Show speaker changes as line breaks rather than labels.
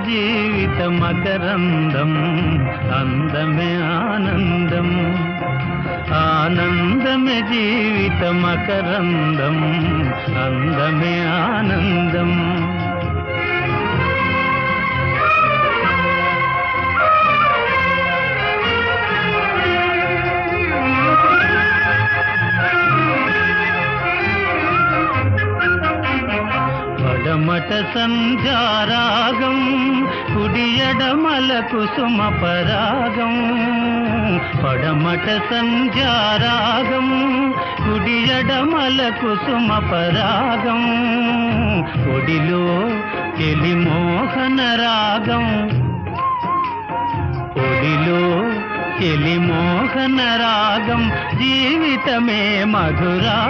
జీవిత మకరందం అందమే ఆనందం ఆనందమే జీవిత మకరందం అందమే ఆనందం పడమట సంధ్యారాగం కుడియడమల కుసుమ పరాగం పడమట సంధ్యారాగం కుడియడమల కుసుమ పరాగం ఒడిలో చెలి మోహన రాగం ఒడిలో చెలి మోహన రాగం జీవితమే మధురానురాగం